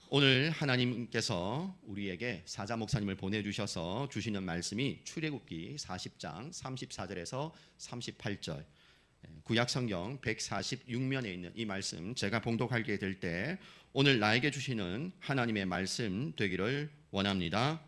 오늘 하나님께서 우리에게 사자 목사님을 보내주셔서 주시는 말씀이 출애굽기 40장 34절에서 38절, 구약성경 146면에 있는 이 말씀, 제가 봉독하게 될 때 오늘 나에게 주시는 하나님의 말씀 되기를 원합니다.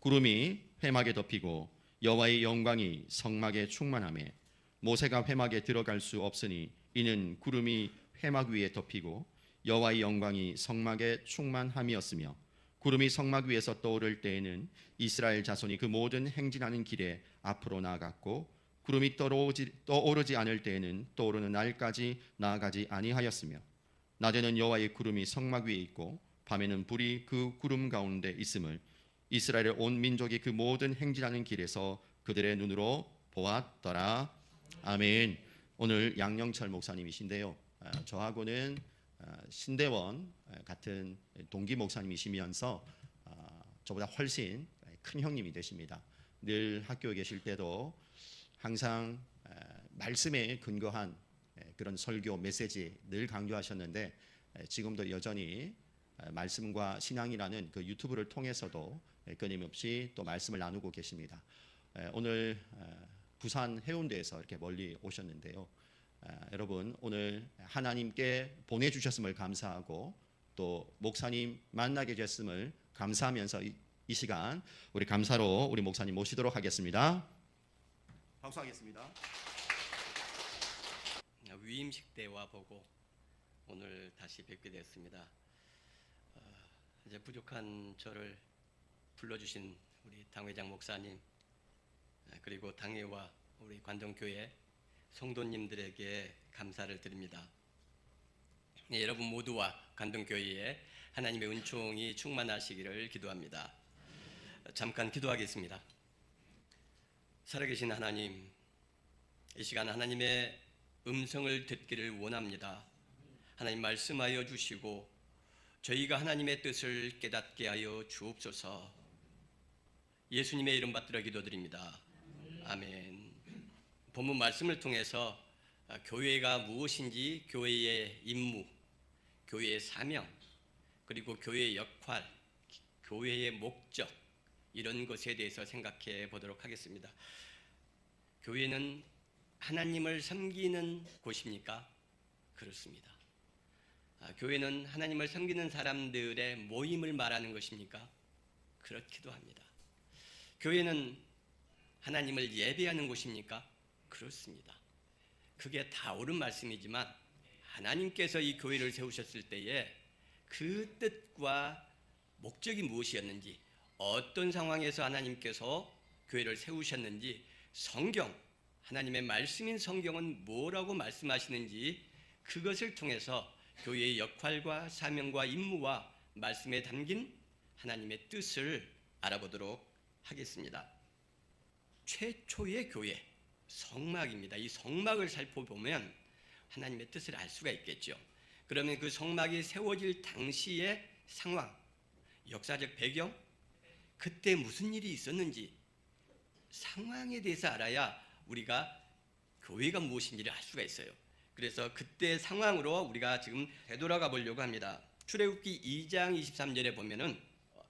구름이 회막에 덮이고 여호와의 영광이 성막에 충만하매 모세가 회막에 들어갈 수 없으니 이는 구름이 회막 위에 덮이고 여호와의 영광이 성막에 충만함이었으며, 구름이 성막 위에서 떠오를 때에는 이스라엘 자손이 그 모든 행진하는 길에 앞으로 나아갔고, 구름이 떠오르지 않을 때에는 떠오르는 날까지 나아가지 아니하였으며, 낮에는 여호와의 구름이 성막 위에 있고 밤에는 불이 그 구름 가운데 있음을 이스라엘의 온 민족이 그 모든 행진하는 길에서 그들의 눈으로 보았더라. 아멘. 오늘 양영철 목사님이신데요, 저하고는 신대원 같은 동기 목사님이시면서 저보다 훨씬 큰 형님이 되십니다. 늘 학교에 계실 때도 항상 말씀에 근거한 그런 설교 메시지 늘 강조하셨는데, 지금도 여전히 말씀과 신앙이라는 그 유튜브를 통해서도 끊임없이 또 말씀을 나누고 계십니다. 오늘 부산 해운대에서 이렇게 멀리 오셨는데요, 여러분 오늘 하나님께 보내주셨음을 감사하고 또 목사님 만나게 됐음을 감사하면서 이 시간 우리 감사로 우리 목사님 모시도록 하겠습니다. 박수하겠습니다. 위임식 때와 보고 오늘 다시 뵙게 되었습니다. 이제 부족한 저를 불러주신 우리 당회장 목사님, 그리고 당회와 우리 관동교회 성도님들에게 감사를 드립니다. 여러분 모두와 관동교회에 하나님의 은총이 충만하시기를 기도합니다. 잠깐 기도하겠습니다. 살아계신 하나님, 이 시간 하나님의 음성을 듣기를 원합니다. 하나님 말씀하여 주시고 저희가 하나님의 뜻을 깨닫게 하여 주옵소서. 예수님의 이름 받들어 기도드립니다. 아멘. 본문 말씀을 통해서 교회가 무엇인지, 교회의 임무, 교회의 사명, 그리고 교회의 역할, 교회의 목적, 이런 것에 대해서 생각해 보도록 하겠습니다. 교회는 하나님을 섬기는 곳입니까? 그렇습니다. 교회는 하나님을 섬기는 사람들의 모임을 말하는 것입니까? 그렇기도 합니다. 교회는 하나님을 예배하는 곳입니까? 그렇습니다. 그게 다 옳은 말씀이지만 하나님께서 이 교회를 세우셨을 때에 그 뜻과 목적이 무엇이었는지, 어떤 상황에서 하나님께서 교회를 세우셨는지, 성경, 하나님의 말씀인 성경은 뭐라고 말씀하시는지, 그것을 통해서 교회의 역할과 사명과 임무와 말씀에 담긴 하나님의 뜻을 알아보도록 하겠습니다. 최초의 교회, 성막입니다. 이 성막을 살펴보면 하나님의 뜻을 알 수가 있겠죠. 그러면 그 성막이 세워질 당시의 상황, 역사적 배경, 그때 무슨 일이 있었는지 상황에 대해서 알아야 우리가 교회가 무엇인지를 알 수가 있어요. 그래서 그때 상황으로 우리가 지금 되돌아가 보려고 합니다. 출애굽기 2장 23절에 보면은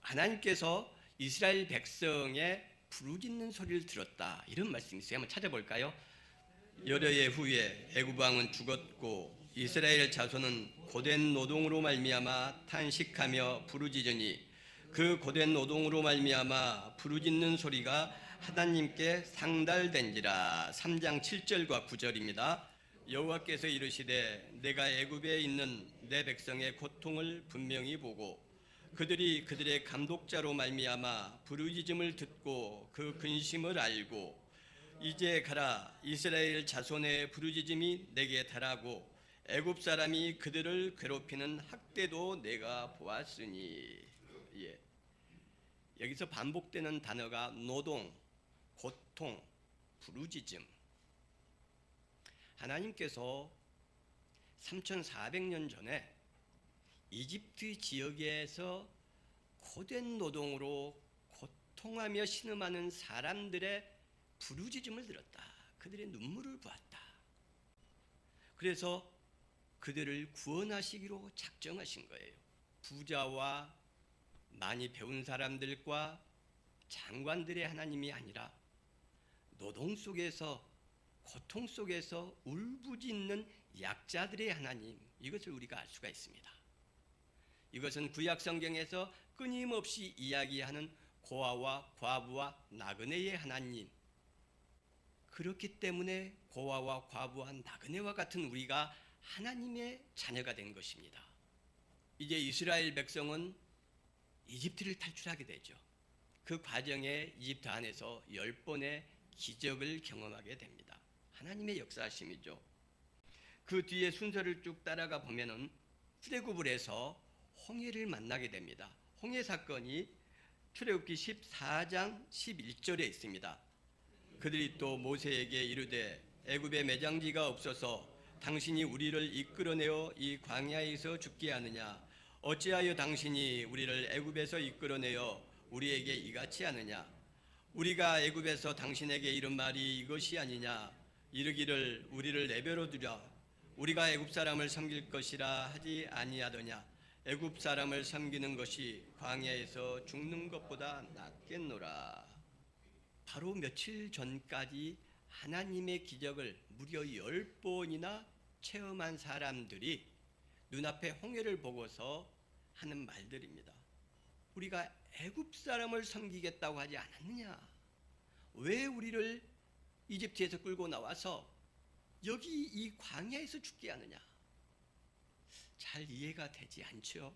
하나님께서 이스라엘 백성의 부르짖는 소리를 들었다, 이런 말씀이 있어요. 한번 찾아볼까요? 여러해 후에 애굽 왕은 죽었고 이스라엘 자손은 고된 노동으로 말미암아 탄식하며 부르짖으니 그 고된 노동으로 말미암아 부르짖는 소리가 하나님께 상달된지라. 3장 7절과 9절입니다. 여호와께서 이르시되 내가 애굽에 있는 내 백성의 고통을 분명히 보고 그들이 그들의 감독자로 말미암아 부르짖음을 듣고 그 근심을 알고 이제 가라. 이스라엘 자손의 부르짖음이 내게 달하고 애굽 사람이 그들을 괴롭히는 학대도 내가 보았으니. 여기서 반복되는 단어가 노동, 고통, 부르짖음. 하나님께서 3400년 전에 이집트 지역에서 고된 노동으로 고통하며 신음하는 사람들의 부르짖음을 들었다. 그들의 눈물을 보았다. 그래서 그들을 구원하시기로 작정하신 거예요. 부자와 많이 배운 사람들과 장관들의 하나님이 아니라 노동 속에서 고통 속에서 울부짖는 약자들의 하나님, 이것을 우리가 알 수가 있습니다. 이것은 구약 성경에서 끊임없이 이야기하는 고아와 과부와 나그네의 하나님, 그렇기 때문에 고아와 과부와 나그네와 같은 우리가 하나님의 자녀가 된 것입니다. 이제 이스라엘 백성은 이집트를 탈출하게 되죠. 그 과정에 이집트 안에서 10번의 기적을 경험하게 됩니다. 하나님의 역사하심이죠. 그 뒤에 순서를 쭉 따라가 보면은 출애굽을 해서 홍해를 만나게 됩니다. 홍해 사건이 출애굽기 14장 11절에 있습니다. 그들이 또 모세에게 이르되 애굽에 매장지가 없어서 당신이 우리를 이끌어내어 이 광야에서 죽게 하느냐? 어찌하여 당신이 우리를 애굽에서 이끌어내어 우리에게 이같이 하느냐? 우리가 애굽에서 당신에게 이른 말이 이것이 아니냐? 이르기를 우리를 내버려 두라. 우리가 애굽 사람을 섬길 것이라 하지 아니하더냐? 애굽 사람을 섬기는 것이 광야에서 죽는 것보다 낫겠노라. 바로 며칠 전까지 하나님의 기적을 무려 10번이나 체험한 사람들이 눈앞에 홍해를 보고서 하는 말들입니다. 우리가 애굽 사람을 섬기겠다고 하지 않았느냐? 왜 우리를 이집트에서 끌고 나와서 여기 이 광야에서 죽게 하느냐? 잘 이해가 되지 않죠?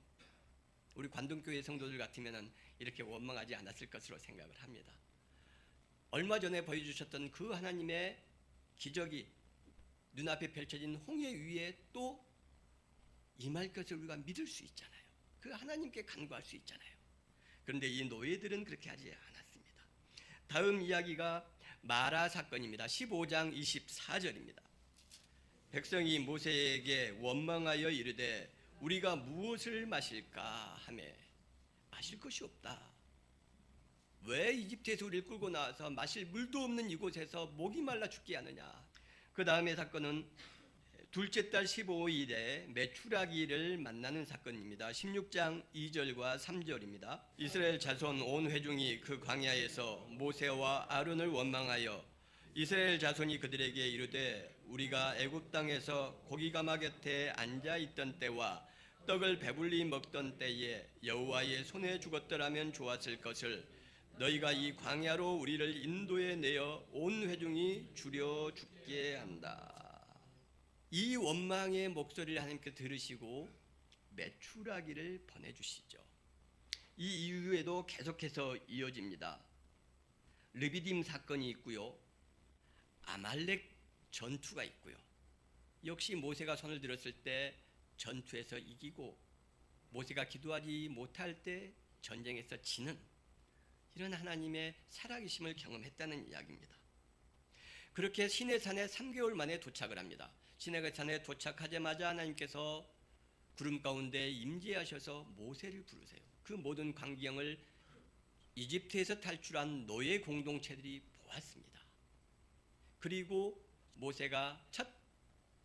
우리 관동교회 성도들 같으면 이렇게 원망하지 않았을 것으로 생각을 합니다. 얼마 전에 보여주셨던 그 하나님의 기적이 눈앞에 펼쳐진 홍해 위에 또 임할 것을 우리가 믿을 수 있잖아요. 그 하나님께 간구할 수 있잖아요. 그런데 이 노예들은 그렇게 하지 않았습니다. 다음 이야기가 마라 사건입니다. 15장 24절입니다. 백성이 모세에게 원망하여 이르되 우리가 무엇을 마실까 하매 마실 것이 없다. 왜 이집트에서 우리를 끌고 나와서 마실 물도 없는 이곳에서 목이 말라 죽게 하느냐? 그 다음의 사건은 둘째 달 15일에 메추라기를 만나는 사건입니다. 16장 2절과 3절입니다. 이스라엘 자손 온 회중이 그 광야에서 모세와 아론을 원망하여 이스라엘 자손이 그들에게 이르되 우리가 애굽 땅에서 고기가마 곁에 앉아 있던 때와 떡을 배불리 먹던 때에 여호와의 손에 죽었더라면 좋았을 것을 너희가 이 광야로 우리를 인도해 내어 온 회중이 주려 죽게 한다. 이 원망의 목소리를 하나님께 들으시고 메추라기를 보내주시죠. 이 이후에도 계속해서 이어집니다. 르비딤 사건이 있고요. 아말렉 전투가 있고요. 역시 모세가 손을 들었을 때 전투에서 이기고 모세가 기도하지 못할 때 전쟁에서 지는 이런 하나님의 살아계심을 경험했다는 이야기입니다. 그렇게 시내산에 3개월 만에 도착을 합니다. 시내산에 도착하자마자 하나님께서 구름 가운데 임재하셔서 모세를 부르세요. 그 모든 광경을 이집트에서 탈출한 노예 공동체들이 보았습니다. 그리고 모세가 첫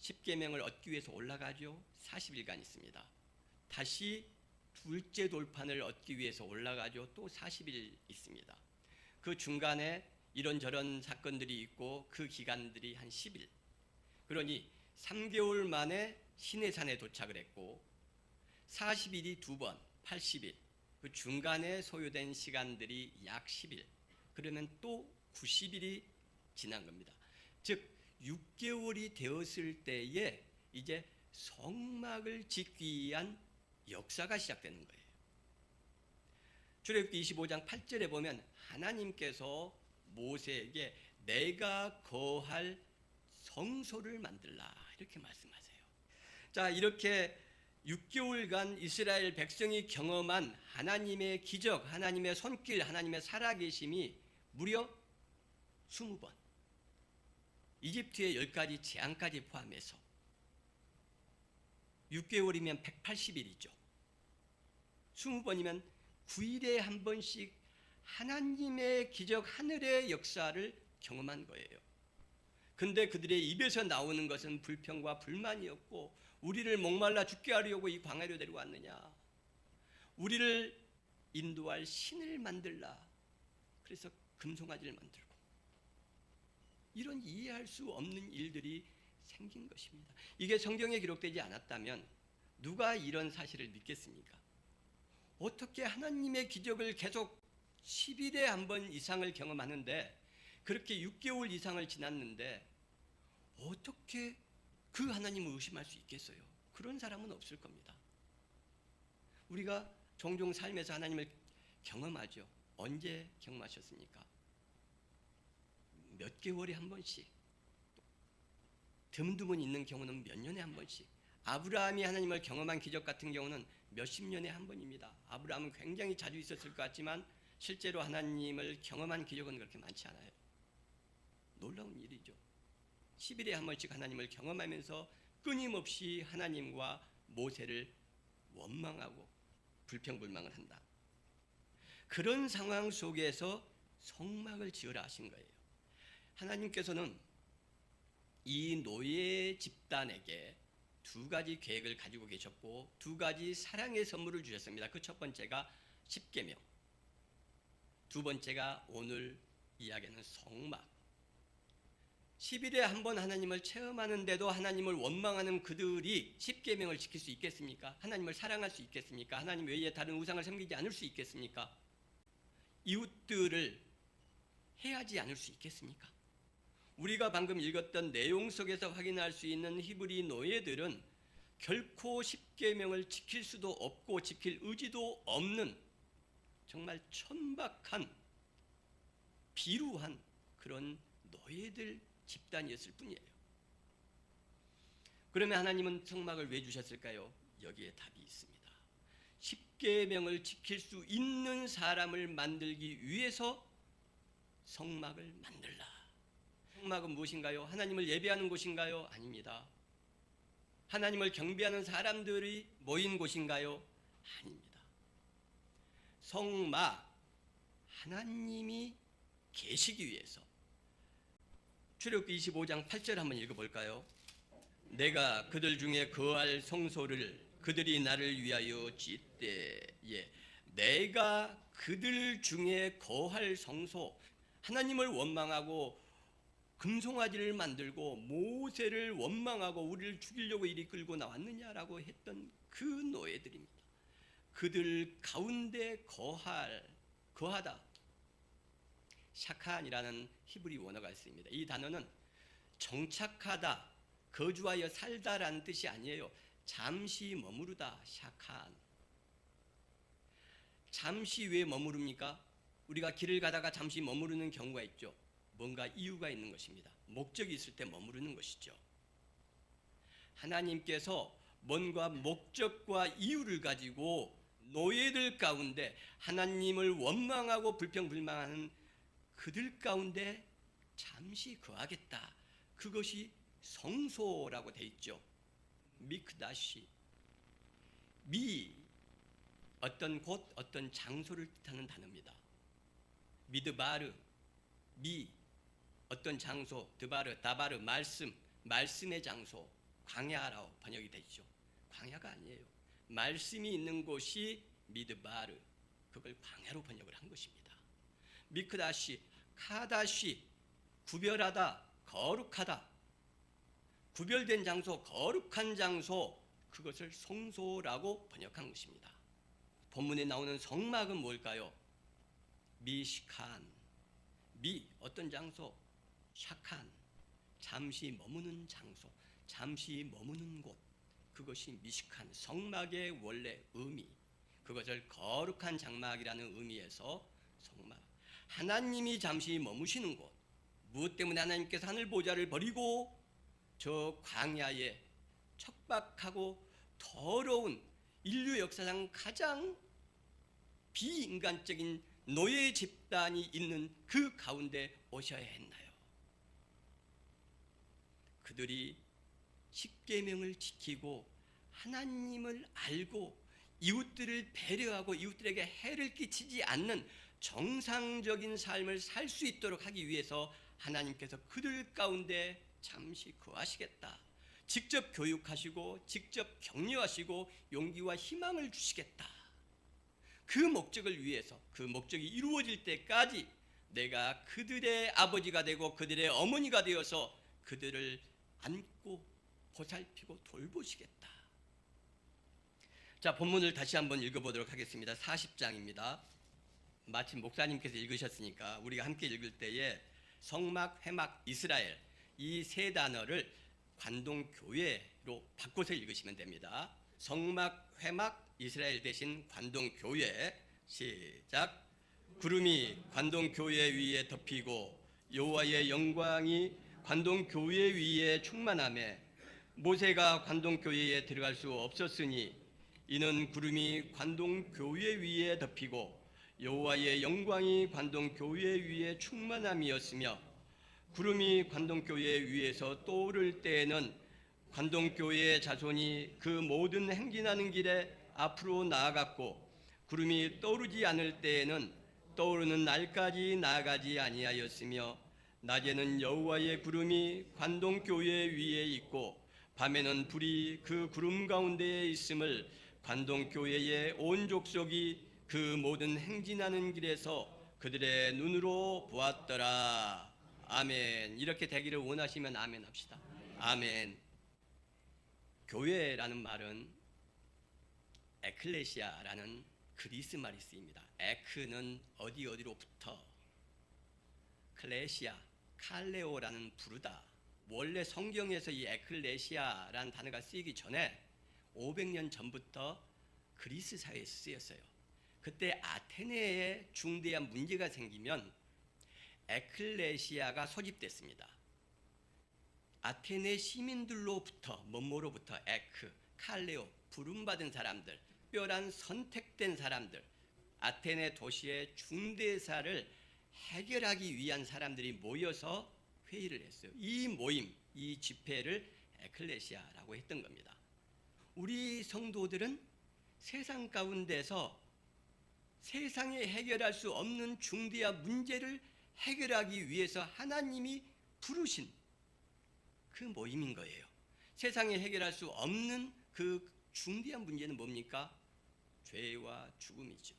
10계명을 얻기 위해서 올라가죠. 40일간 있습니다. 다시 둘째 돌판을 얻기 위해서 올라가죠. 또 40일 있습니다. 그 중간에 이런저런 사건들이 있고 그 기간들이 한 10일. 그러니 3개월 만에 시내산에 도착을 했고 40일이 두 번, 80일. 그 중간에 소요된 시간들이 약 10일. 그러면 또 90일이 지난 겁니다. 즉 6개월이 되었을 때에 이제 성막을 짓기 위한 역사가 시작되는 거예요. 출애굽기 25장 8절에 보면 하나님께서 모세에게 내가 거할 성소를 만들라 이렇게 말씀하세요. 자, 이렇게 6개월간 이스라엘 백성이 경험한 하나님의 기적, 하나님의 손길, 하나님의 살아계심이 무려 20번. 이집트의 10가지 재앙까지 포함해서 6개월이면 180일이죠. 20번이면 9일에 한 번씩 하나님의 기적, 하늘의 역사를 경험한 거예요. 근데 그들의 입에서 나오는 것은 불평과 불만이었고 우리를 목말라 죽게 하려고 이 광야로 데려왔느냐. 우리를 인도할 신을 만들라. 그래서 금송아지를 만들고 이런 이해할 수 없는 일들이 생긴 것입니다. 이게 성경에 기록되지 않았다면 누가 이런 사실을 믿겠습니까? 어떻게 하나님의 기적을 계속 10일에 한 번 이상을 경험하는데 그렇게 6개월 이상을 지났는데 어떻게 그 하나님을 의심할 수 있겠어요? 그런 사람은 없을 겁니다. 우리가 종종 삶에서 하나님을 경험하죠. 언제 경험하셨습니까? 몇 개월에 한 번씩, 드문드문 있는 경우는 몇 년에 한 번씩. 아브라함이 하나님을 경험한 기적 같은 경우는 몇십 년에 한 번입니다. 아브라함은 굉장히 자주 있었을 것 같지만 실제로 하나님을 경험한 기적은 그렇게 많지 않아요. 놀라운 일이죠. 10일에 한 번씩 하나님을 경험하면서 끊임없이 하나님과 모세를 원망하고 불평불망을 한다. 그런 상황 속에서 성막을 지으라 하신 거예요. 하나님께서는 이 노예 집단에게 두 가지 계획을 가지고 계셨고 두 가지 사랑의 선물을 주셨습니다. 그 첫 번째가 십계명, 두 번째가 오늘 이야기하는 성막. 10일에 한 번 하나님을 체험하는데도 하나님을 원망하는 그들이 십계명을 지킬 수 있겠습니까? 하나님을 사랑할 수 있겠습니까? 하나님 외에 다른 우상을 섬기지 않을 수 있겠습니까? 이웃들을 해하지 않을 수 있겠습니까? 우리가 방금 읽었던 내용 속에서 확인할 수 있는 히브리 노예들은 결코 십계명을 지킬 수도 없고 지킬 의지도 없는 정말 천박한 비루한 그런 노예들 집단이었을 뿐이에요. 그러면 하나님은 성막을 왜 주셨을까요? 여기에 답이 있습니다. 십계명을 지킬 수 있는 사람을 만들기 위해서 성막을 만들라. 성막은 무엇인가요? 하나님을 예배하는 곳인가요? 아닙니다. 하나님을 경배하는 사람들이 모인 곳인가요? 아닙니다. 성막, 하나님이 계시기 위해서. 출애굽기 25장 8절 한번 읽어볼까요? 내가 그들 중에 거할 성소를 그들이 나를 위하여 짓되 내가 그들 중에 거할 성소, 하나님을 원망하고 금송아지를 만들고 모세를 원망하고 우리를 죽이려고 이리 끌고 나왔느냐라고 했던 그 노예들입니다. 그들 가운데 거하다. 샤칸이라는 히브리 원어가 있습니다. 이 단어는 정착하다, 거주하여 살다라는 뜻이 아니에요. 잠시 머무르다, 샤칸. 잠시 왜 머무릅니까? 우리가 길을 가다가 잠시 머무르는 경우가 있죠. 뭔가 이유가 있는 것입니다. 목적이 있을 때 머무르는 것이죠. 하나님께서 뭔가 목적과 이유를 가지고 노예들 가운데 하나님을 원망하고 불평불만하는 그들 가운데 잠시 거하겠다. 그것이 성소라고 돼 있죠. 미크다시. 어떤 곳, 어떤 장소를 뜻하는 단어입니다. 미드바르, 어떤 장소, 드바르, 다바르, 말씀의 장소, 광야라고 번역이 되죠. 광야가 아니에요. 말씀이 있는 곳이 미드바르, 그걸 광야로 번역을 한 것입니다. 미크다시, 카다시, 구별하다, 거룩하다. 구별된 장소, 거룩한 장소, 그것을 성소라고 번역한 것입니다. 본문에 나오는 성막은 뭘까요? 미시칸, 어떤 장소, 샤칸, 잠시 머무는 장소, 잠시 머무는 곳, 그것이 미시칸, 성막의 원래 의미, 그것을 거룩한 장막이라는 의미에서 성막, 하나님이 잠시 머무시는 곳. 무엇 때문에 하나님께서 하늘 보좌를 버리고 저 광야에 척박하고 더러운 인류 역사상 가장 비인간적인 노예 집단이 있는 그 가운데 오셔야 했나요? 그들이 십계명을 지키고 하나님을 알고 이웃들을 배려하고 이웃들에게 해를 끼치지 않는 정상적인 삶을 살 수 있도록 하기 위해서 하나님께서 그들 가운데 잠시 거하시겠다. 직접 교육하시고 직접 격려하시고 용기와 희망을 주시겠다. 그 목적을 위해서 그 목적이 이루어질 때까지 내가 그들의 아버지가 되고 그들의 어머니가 되어서 그들을 안고 보살피고 돌보시겠다. 자, 본문을 다시 한번 읽어보도록 하겠습니다. 40장입니다. 마침 목사님께서 읽으셨으니까 우리가 함께 읽을 때에 성막, 회막, 이스라엘 이 세 단어를 관동교회로 바꿔서 읽으시면 됩니다. 성막, 회막, 이스라엘 대신 관동교회. 시작. 구름이 관동교회 위에 덮이고 여호와의 영광이 관동교회 위에 충만하며 모세가 관동교회에 들어갈 수 없었으니 이는 구름이 관동교회 위에 덮이고 여호와의 영광이 관동교회 위에 충만함이었으며 구름이 관동교회 위에서 떠오를 때에는 관동교회의 자손이 그 모든 행진하는 길에 앞으로 나아갔고 구름이 떠오르지 않을 때에는 떠오르는 날까지 나아가지 아니하였으며 낮에는 여호와의 구름이 관동교회 위에 있고 밤에는 불이 그 구름 가운데에 있음을 관동교회의 온 족속이 그 모든 행진하는 길에서 그들의 눈으로 보았더라. 아멘. 이렇게 되기를 원하시면 아멘 합시다. 아멘. 교회라는 말은 에클레시아라는 그리스 말이 쓰입니다. 에크는 어디로부터, 클레시아, 칼레오라는 부르다. 원래 성경에서 이 에클레시아라는 단어가 쓰이기 전에 500년 전부터 그리스 사회에 쓰였어요. 그때 아테네에 중대한 문제가 생기면 에클레시아가 소집됐습니다. 아테네 시민들로부터 뭐뭐로부터 에크, 칼레오, 부름받은 사람들, 특별한 선택된 사람들, 아테네 도시의 중대사를 해결하기 위한 사람들이 모여서 회의를 했어요. 이 모임, 이 집회를 에클레시아라고 했던 겁니다. 우리 성도들은 세상 가운데서 세상에 해결할 수 없는 중대한 문제를 해결하기 위해서 하나님이 부르신 그 모임인 거예요. 세상에 해결할 수 없는 그 중대한 문제는 뭡니까? 죄와 죽음이죠.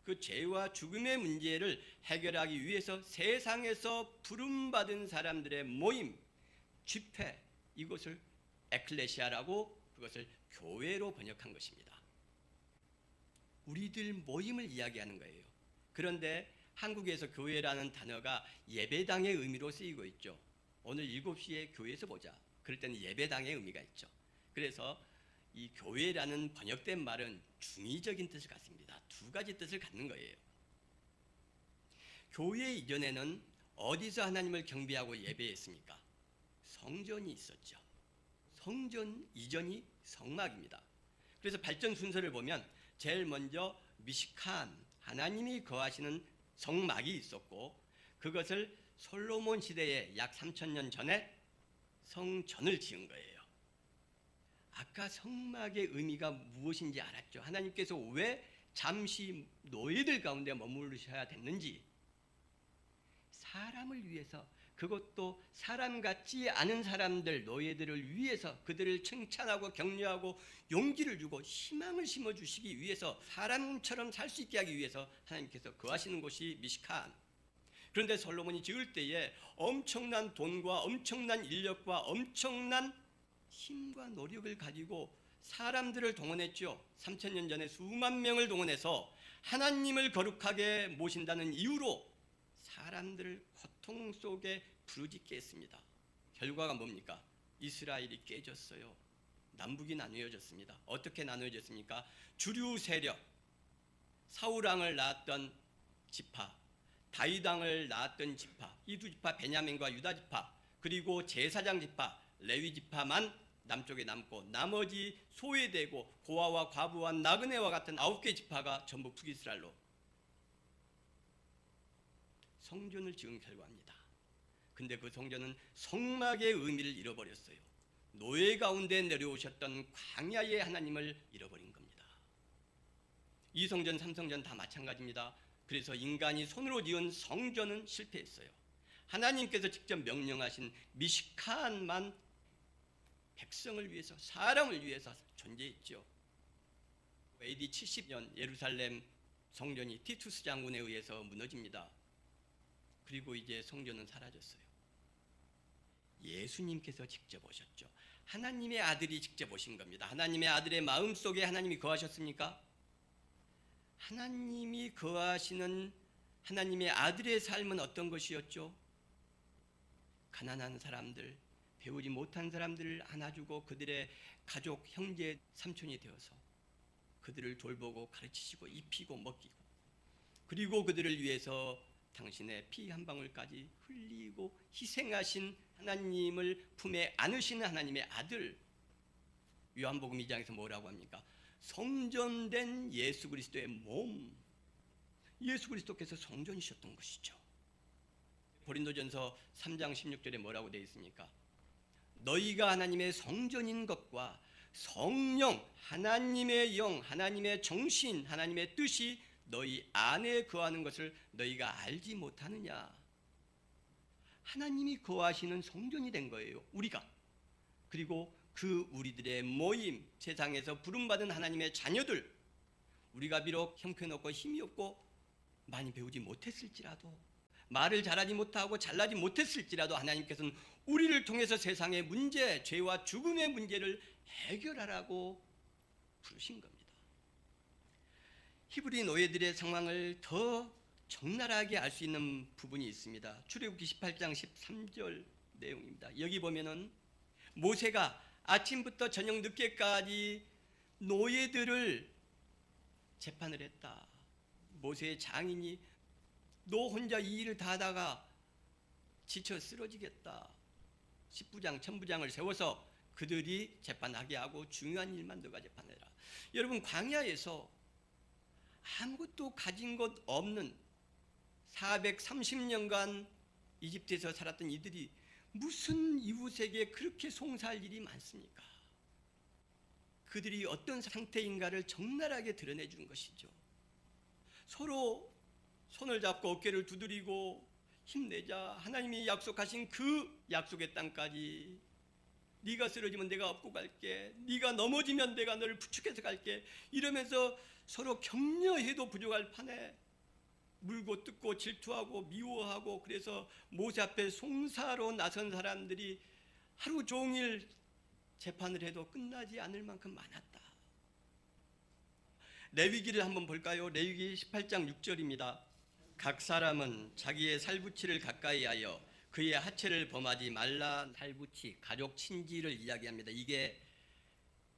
그 죄와 죽음의 문제를 해결하기 위해서 세상에서 부름받은 사람들의 모임, 집회, 이것을 에클레시아라고 그것을 교회로 번역한 것입니다. 우리들 모임을 이야기하는 거예요. 그런데 한국에서 교회라는 단어가 예배당의 의미로 쓰이고 있죠. 오늘 7시에 교회에서 보자. 그럴 때는 예배당의 의미가 있죠. 그래서 이 교회라는 번역된 말은 중의적인 뜻을 갖습니다. 두 가지 뜻을 갖는 거예요. 교회 이전에는 어디서 하나님을 경배하고 예배했습니까? 성전이 있었죠. 성전 이전이 성막입니다. 그래서 발전 순서를 보면 제일 먼저 미시칸, 하나님이 거하시는 성막이 있었고 그것을 솔로몬 시대에 약 3000년 전에 성전을 지은 거예요. 아까 성막의 의미가 무엇인지 알았죠. 하나님께서 왜 잠시 노예들 가운데 머무르셔야 됐는지, 사람을 위해서, 그것도 사람 같지 않은 사람들, 노예들을 위해서 그들을 칭찬하고 격려하고 용기를 주고 희망을 심어주시기 위해서, 사람처럼 살 수 있게 하기 위해서 하나님께서 거하시는 곳이 미시칸. 그런데 솔로몬이 지을 때에 엄청난 돈과 엄청난 인력과 엄청난 힘과 노력을 가지고 사람들을 동원했죠. 3000년 전에 수만 명을 동원해서 하나님을 거룩하게 모신다는 이유로 사람들을 고통 속에 부르짖게 했습니다. 결과가 뭡니까? 이스라엘이 깨졌어요. 남북이 나누어졌습니다. 어떻게 나누어졌습니까? 주류 세력, 사울왕을 낳았던 지파, 다윗왕을 낳았던 지파, 이 두 지파, 베냐민과 유다 지파, 그리고 제사장 지파, 레위 지파만 남쪽에 남고 나머지 소외되고 고아와 과부와 나그네와 같은 9개 지파가 전부 북이스라엘로 성전을 지은 결과입니다. 근데 그 성전은 성막의 의미를 잃어버렸어요. 노예 가운데 내려오셨던 광야의 하나님을 잃어버린 겁니다. 2성전, 3성전 다 마찬가지입니다. 그래서 인간이 손으로 지은 성전은 실패했어요. 하나님께서 직접 명령하신 미시칸만 백성을 위해서, 사람을 위해서 존재했죠. AD 70년 예루살렘 성전이 티투스 장군에 의해서 무너집니다. 그리고 이제 성전은 사라졌어요. 예수님께서 직접 오셨죠. 하나님의 아들이 직접 오신 겁니다. 하나님의 아들의 마음속에 하나님이 거하셨습니까? 하나님이 거하시는 하나님의 아들의 삶은 어떤 것이었죠? 가난한 사람들, 배우지 못한 사람들을 안아주고 그들의 가족, 형제, 삼촌이 되어서 그들을 돌보고 가르치시고 입히고 먹이고, 그리고 그들을 위해서 당신의 피 한 방울까지 흘리고 희생하신 하나님을 품에 안으시는 하나님의 아들. 요한복음 2장에서 뭐라고 합니까? 성전된 예수 그리스도의 몸. 예수 그리스도께서 성전이셨던 것이죠. 고린도전서 3장 16절에 뭐라고 되어 있습니까? 너희가 하나님의 성전인 것과 성령, 하나님의 영, 하나님의 정신, 하나님의 뜻이 너희 안에 거하는 것을 너희가 알지 못하느냐. 하나님이 거하시는 성전이 된 거예요, 우리가. 그리고 그 우리들의 모임, 세상에서 부름받은 하나님의 자녀들, 우리가 비록 형편없고 힘이 없고 많이 배우지 못했을지라도, 말을 잘하지 못하고 잘나지 못했을지라도 하나님께서는 우리를 통해서 세상의 문제, 죄와 죽음의 문제를 해결하라고 부르신 겁니다. 히브리 노예들의 상황을 더 적나라하게 알 수 있는 부분이 있습니다. 출애굽기 18장 13절 내용입니다. 여기 보면은 모세가 아침부터 저녁 늦게까지 노예들을 재판을 했다. 모세의 장인이 너 혼자 이 일을 다 하다가 지쳐 쓰러지겠다. 십부장, 천부장을 세워서 그들이 재판하게 하고 중요한 일만 너가 재판해라. 여러분, 광야에서 아무것도 가진 것 없는 430년간 이집트에서 살았던 이들이 무슨 이웃에게 그렇게 송사할 일이 많습니까? 그들이 어떤 상태인가를 적나라하게 드러내 준 것이죠. 서로 손을 잡고 어깨를 두드리고 힘내자. 하나님이 약속하신 그 약속의 땅까지. 네가 쓰러지면 내가 업고 갈게. 네가 넘어지면 내가 너를 부축해서 갈게. 이러면서 서로 격려해도 부족할 판에 물고 뜯고 질투하고 미워하고, 그래서 모세 앞에 송사로 나선 사람들이 하루 종일 재판을 해도 끝나지 않을 만큼 많았다. 레위기를 한번 볼까요? 레위기 18장 6절입니다. 각 사람은 자기의 살붙이를 가까이 하여 그의 하체를 범하지 말라. 살붙이, 가족 친지를 이야기합니다. 이게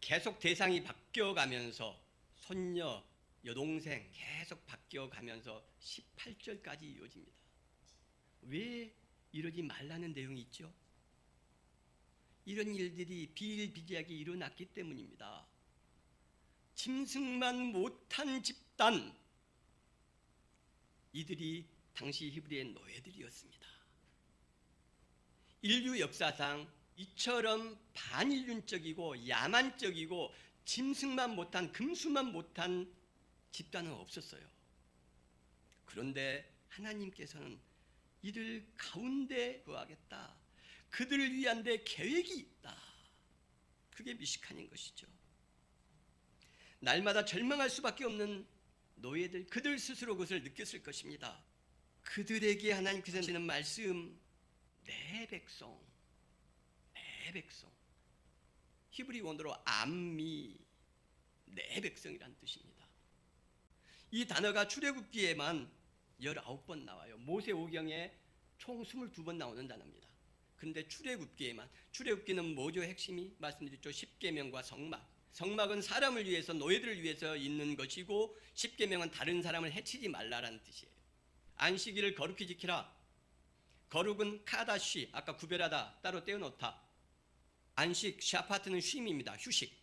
계속 대상이 바뀌어가면서 손녀, 여동생 계속 바뀌어가면서 18절까지 이어집니다. 왜 이러지 말라는 내용이 있죠? 이런 일들이 비일비재하게 일어났기 때문입니다. 짐승만 못한 집단, 이들이 당시 히브리의 노예들이었습니다. 인류 역사상 이처럼 반인륜적이고 야만적이고 짐승만 못한, 금수만 못한 집단은 없었어요. 그런데 하나님께서는 이들 가운데 거하겠다. 그들을 위한 데 계획이 있다. 그게 미시칸인 것이죠. 날마다 절망할 수밖에 없는 노예들, 그들 스스로 그것을 느꼈을 것입니다. 그들에게 하나님께서 주시는 말씀, 내 백성, 내 백성. 히브리 원어로 암미, 내 백성이란 뜻입니다. 이 단어가 출애굽기에만 19번 나와요. 모세오경에 총 22번 나오는 단어입니다. 그런데 출애굽기에만, 출애굽기는 뭐죠? 핵심이 말씀드렸죠. 십계명과 성막. 성막은 사람을 위해서, 노예들을 위해서 있는 것이고, 십계명은 다른 사람을 해치지 말라라는 뜻이에요. 안식일을 거룩히 지키라. 거룩은 카다시, 아까 구별하다, 따로 떼어놓다. 안식, 샤파트는 쉼입니다. 휴식.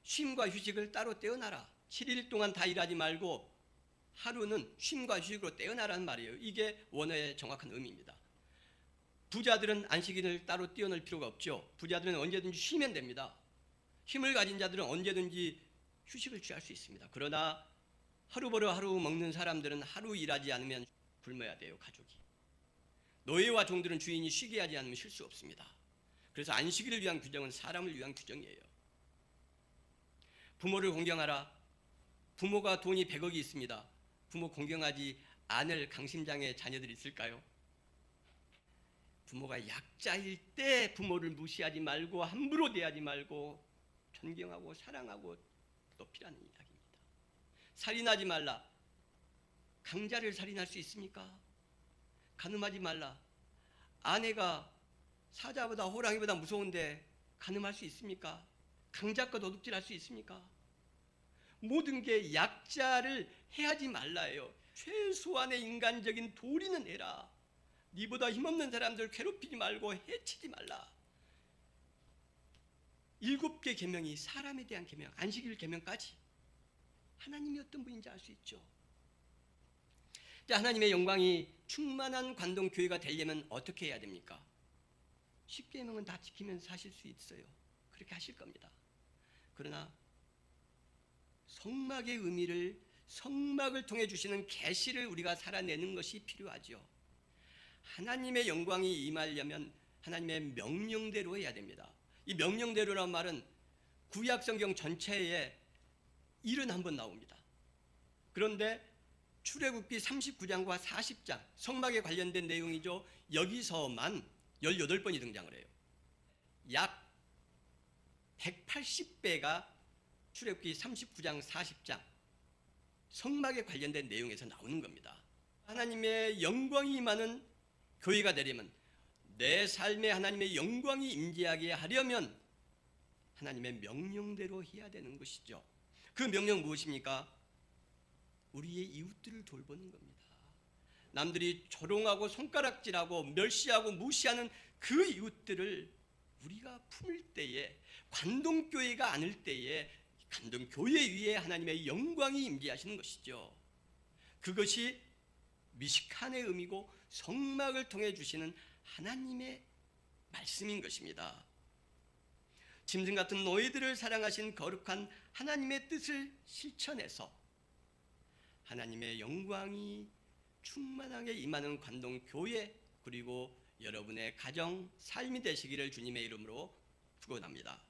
쉼과 휴식을 따로 떼어놔라. 7일 동안 다 일하지 말고 하루는 쉼과 휴식으로 떼어놔라는 말이에요. 이게 원어의 정확한 의미입니다. 부자들은 안식일을 따로 떼어놓을 필요가 없죠. 부자들은 언제든지 쉬면 됩니다. 힘을 가진 자들은 언제든지 휴식을 취할 수 있습니다. 그러나 하루 벌어 하루 먹는 사람들은 하루 일하지 않으면 굶어야 돼요, 가족이. 노예와 종들은 주인이 쉬게 하지 않으면 쉴 수 없습니다. 그래서 안식일을 위한 규정은 사람을 위한 규정이에요. 부모를 공경하라. 부모가 돈이 100억이 있습니다. 부모 공경하지 않을 강심장의 자녀들이 있을까요? 부모가 약자일 때 부모를 무시하지 말고 함부로 대하지 말고 존경하고 사랑하고 높이라는 이야기입니다. 살인하지 말라. 강자를 살인할 수 있습니까? 간음하지 말라. 아내가 사자보다 호랑이보다 무서운데 간음할 수 있습니까? 강자과 도둑질할 수 있습니까? 모든 게 약자를 해하지 말라예요. 최소한의 인간적인 도리는 해라. 니보다 힘없는 사람들 괴롭히지 말고 해치지 말라. 7개 계명이 사람에 대한 계명, 안식일 계명까지 하나님이 어떤 분인지 알 수 있죠. 하나님의 영광이 충만한 관동교회가 되려면 어떻게 해야 됩니까? 10계명은 다 지키면서 사실 수 있어요. 그렇게 하실 겁니다. 그러나 성막의 의미를 성막을 통해 주시는 계시를 우리가 살아내는 것이 필요하죠. 하나님의 영광이 임하려면 하나님의 명령대로 해야 됩니다. 이 명령대로란 말은 구약 성경 전체에 일은 한번 나옵니다. 그런데 출애굽기 39장과 40장 성막에 관련된 내용이죠. 여기서만 18번이 등장을 해요. 약 180배가 출애굽기 39장 40장 성막에 관련된 내용에서 나오는 겁니다. 하나님의 영광이 임하는 교회가 되려면, 내 삶에 하나님의 영광이 임재하게 하려면 하나님의 명령대로 해야 되는 것이죠. 그 명령 무엇입니까? 우리의 이웃들을 돌보는 겁니다. 남들이 조롱하고 손가락질하고 멸시하고 무시하는 그 이웃들을 우리가 품을 때에, 관동교회가 아닐 때에 관동교회 위에 하나님의 영광이 임재하시는 것이죠. 그것이 미식한의 의미고 성막을 통해 주시는 하나님의 말씀인 것입니다. 짐승 같은 너희들을 사랑하신 거룩한 하나님의 뜻을 실천해서 하나님의 영광이 충만하게 임하는 관동교회, 그리고 여러분의 가정, 삶이 되시기를 주님의 이름으로 축원합니다.